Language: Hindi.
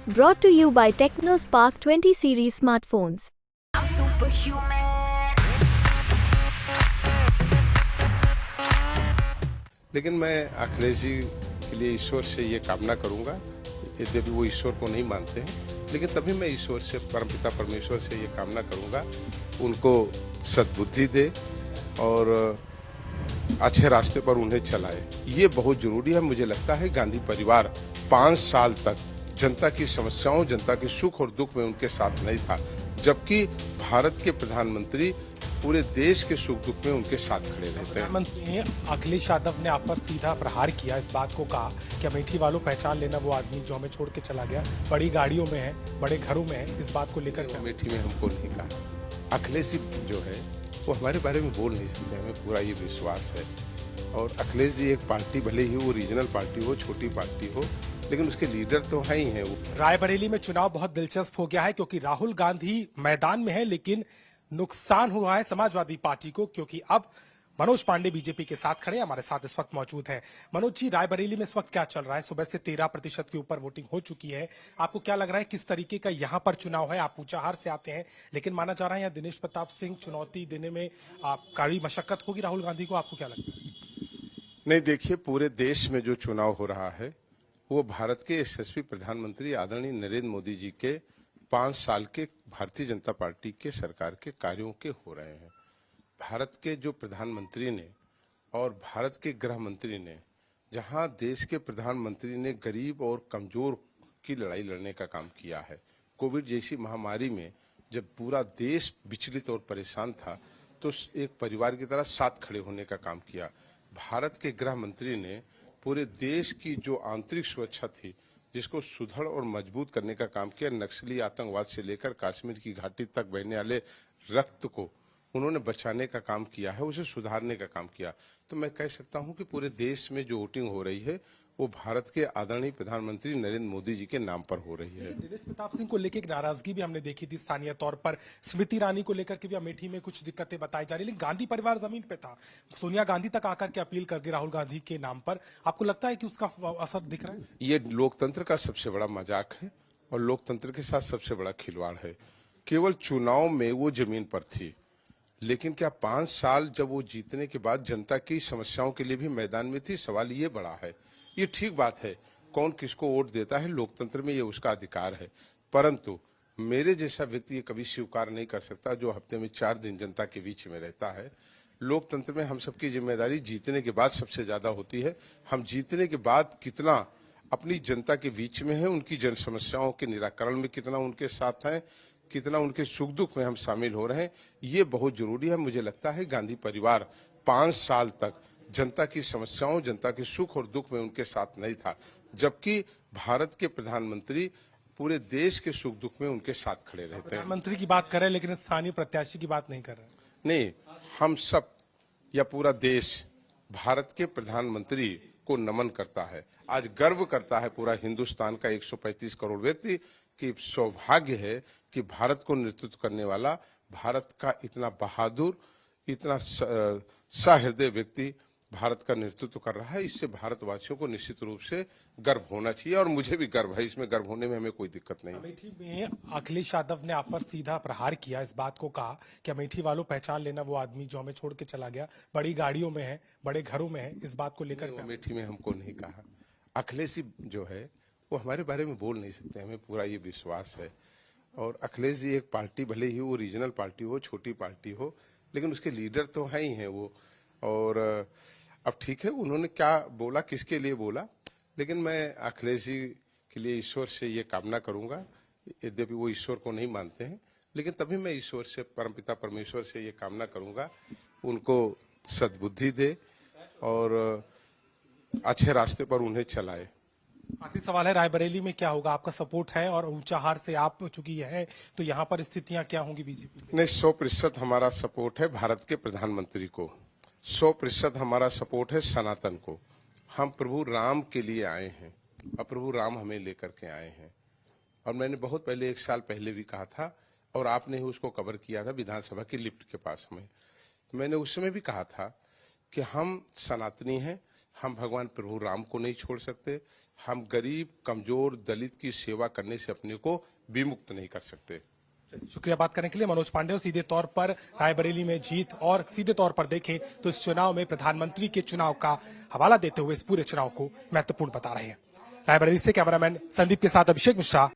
Brought to you by TechnoSpark 20 series smartphones. I'm superhuman. लेकिन मैं अखिलेश जी के लिए ईश्वर से ये कामना करूंगा, यद्यपि वो ईश्वर को नहीं मानते हैं, लेकिन तभी मैं ईश्वर से, परमपिता परमेश्वर से ये कामना करूंगा उनको सद्बुद्धि दे और अच्छे रास्ते पर उन्हें चलाए। ये बहुत जरूरी है। मुझे लगता है गांधी परिवार 5 साल तक जनता की समस्याओं, जनता के सुख और दुख में उनके साथ नहीं था, जबकि भारत के प्रधानमंत्री पूरे देश के सुख दुख में उनके साथ खड़े रहते हैं। प्रधानमंत्री अखिलेश यादव ने आप पर सीधा प्रहार किया, इस बात को कहा कि अमेठी वालों पहचान लेना वो आदमी जो हमें छोड़ के चला गया, बड़ी गाड़ियों में है, बड़े घरों में है, इस बात को लेकर अमेठी में हमको नहीं कहा। अखिलेश जी जो है वो हमारे बारे में बोल नहीं सकते, हमें पूरा ये विश्वास है। और अखिलेश जी एक पार्टी, भले ही वो रीजनल पार्टी हो, छोटी पार्टी हो, लेकिन उसके लीडर तो है ही हैं। वो रायबरेली में चुनाव बहुत दिलचस्प हो गया है क्योंकि राहुल गांधी मैदान में है, लेकिन नुकसान हुआ है समाजवादी पार्टी को, क्योंकि अब मनोज पांडे बीजेपी के साथ खड़े हमारे साथ इस वक्त मौजूद हैं। मनोज जी, रायबरेली में इस वक्त क्या चल रहा है? सुबह से 13% के ऊपर वोटिंग हो चुकी है। आपको क्या लग रहा है किस तरीके का यहाँ पर चुनाव है? आप ऊंचाहार से आते हैं, लेकिन माना जा रहा है यहाँ दिनेश प्रताप सिंह चुनौती देने में कड़ी मशक्कत होगी राहुल गांधी को, आपको क्या लगता है? नहीं, देखिए, पूरे देश में जो चुनाव हो रहा है वो भारत के यशस्वी प्रधानमंत्री आदरणीय नरेंद्र मोदी जी के 5 साल के भारतीय जनता पार्टी के सरकार के कार्यों के हो रहे हैं। भारत के जो प्रधानमंत्री ने और भारत के गृह मंत्री ने, जहां देश के प्रधानमंत्री ने गरीब और कमजोर की लड़ाई लड़ने का काम किया है, कोविड जैसी महामारी में जब पूरा देश विचलित और परेशान था तो एक परिवार की तरह साथ खड़े होने का काम किया। भारत के गृह मंत्री ने पूरे देश की जो आंतरिक सुरक्षा थी, जिसको सुदृढ़ और मजबूत करने का काम किया, नक्सली आतंकवाद से लेकर कश्मीर की घाटी तक बहने वाले रक्त को उन्होंने बचाने का काम किया है, उसे सुधारने का काम किया। तो मैं कह सकता हूं कि पूरे देश में जो वोटिंग हो रही है वो भारत के आदरणीय प्रधानमंत्री नरेंद्र मोदी जी के नाम पर हो रही है। दिनेश प्रताप सिंह को लेकर एक नाराजगी भी हमने देखी थी स्थानीय तौर पर, स्मृति ईरानी को लेकर के भी अमेठी में कुछ दिक्कतें बताई जा रही, लेकिन गांधी परिवार जमीन पे था, सोनिया गांधी तक आकर के अपील कर दी राहुल गांधी के नाम पर। आपको लगता है कि उसका असर दिख रहा है? ये लोकतंत्र का सबसे बड़ा मजाक है और लोकतंत्र के साथ सबसे बड़ा खिलवाड़ है। केवल चुनाव में वो जमीन पर थी, लेकिन क्या 5 साल जब वो जीतने के बाद जनता की समस्याओं के लिए भी मैदान में थी? सवाल ये बड़ा है। ये ठीक बात है, कौन किसको वोट देता है लोकतंत्र में, ये उसका अधिकार है, परंतु मेरे जैसा व्यक्ति ये कभी स्वीकार नहीं कर सकता जो हफ्ते में 4 दिन जनता के बीच में रहता है। लोकतंत्र में हम सबकी जिम्मेदारी जीतने के बाद सबसे ज्यादा होती है। हम जीतने के बाद कितना अपनी जनता के बीच में है, उनकी जन समस्याओं के निराकरण में कितना उनके साथ हैं, कितना उनके सुख दुख में हम शामिल हो रहे हैं, ये बहुत जरूरी है। मुझे लगता है गांधी परिवार 5 साल तक जनता की समस्याओं, जनता के सुख और दुख में उनके साथ नहीं था, जबकि भारत के प्रधानमंत्री पूरे देश के सुख दुख में उनके साथ खड़े रहते हैं। प्रधानमंत्री की बात कर रहे हैं लेकिन स्थानीय प्रत्याशी की बात नहीं कर रहे। नहीं, हम सब या पूरा देश भारत के प्रधानमंत्री को नमन करता है। आज गर्व करता है पूरा हिंदुस्तान का 135 करोड़ व्यक्ति कि सौभाग्य है कि भारत को नेतृत्व करने वाला भारत का इतना बहादुर, इतना सहृदय व्यक्ति भारत का नेतृत्व कर रहा है। इससे भारतवासियों को निश्चित रूप से गर्व होना चाहिए और मुझे भी गर्व है, इसमें गर्व होने में हमें कोई दिक्कत नहीं। अमेठी में अखिलेश यादव ने आप पर सीधा प्रहार किया, इस बात को कहा कि अमेठी वालों पहचान लेना वो आदमी जो हमें छोड़ के चला गया, बड़ी गाड़ियों में है, बड़े घरों में है, इस बात को लेकर अमेठी में हमको नहीं कहा। अखिलेश जी जो है वो हमारे बारे में बोल नहीं सकते, हमें पूरा ये विश्वास है। और अखिलेश जी एक पार्टी, भले ही वो रीजनल पार्टी हो, छोटी पार्टी हो, लेकिन उसके लीडर तो है ही हैं वो। और अब ठीक है, उन्होंने क्या बोला, किसके लिए बोला, लेकिन मैं अखिलेश जी के लिए ईश्वर से ये कामना करूंगा, यद्यपि वो ईश्वर को नहीं मानते हैं, लेकिन तभी मैं ईश्वर से, परमपिता परमेश्वर से ये कामना करूंगा उनको सद्बुद्धि दे और अच्छे रास्ते पर उन्हें चलाए। आखिरी सवाल है, रायबरेली में क्या होगा? आपका सपोर्ट है और ऊंचाहार से आप चुकी है, तो यहाँ पर स्थितियां क्या होंगी बीजेपी? नहीं, 100% हमारा सपोर्ट है भारत के प्रधानमंत्री को, 100% हमारा सपोर्ट है सनातन को। हम प्रभु राम के लिए आए हैं और प्रभु राम हमें लेकर के आए हैं। और मैंने बहुत पहले, 1 साल पहले भी कहा था और आपने ही उसको कवर किया था विधानसभा की लिफ्ट के पास में। तो मैंने उस समय भी कहा था कि हम सनातनी हैं, हम भगवान प्रभु राम को नहीं छोड़ सकते, हम गरीब कमजोर दलित की सेवा करने से अपने को विमुक्त नहीं कर सकते। शुक्रिया बात करने के लिए मनोज पांडे। सीधे तौर पर रायबरेली में जीत और सीधे तौर पर देखें तो इस चुनाव में प्रधानमंत्री के चुनाव का हवाला देते हुए इस पूरे चुनाव को महत्वपूर्ण बता रहे हैं। रायबरेली से कैमरामैन संदीप के साथ अभिषेक मिश्रा,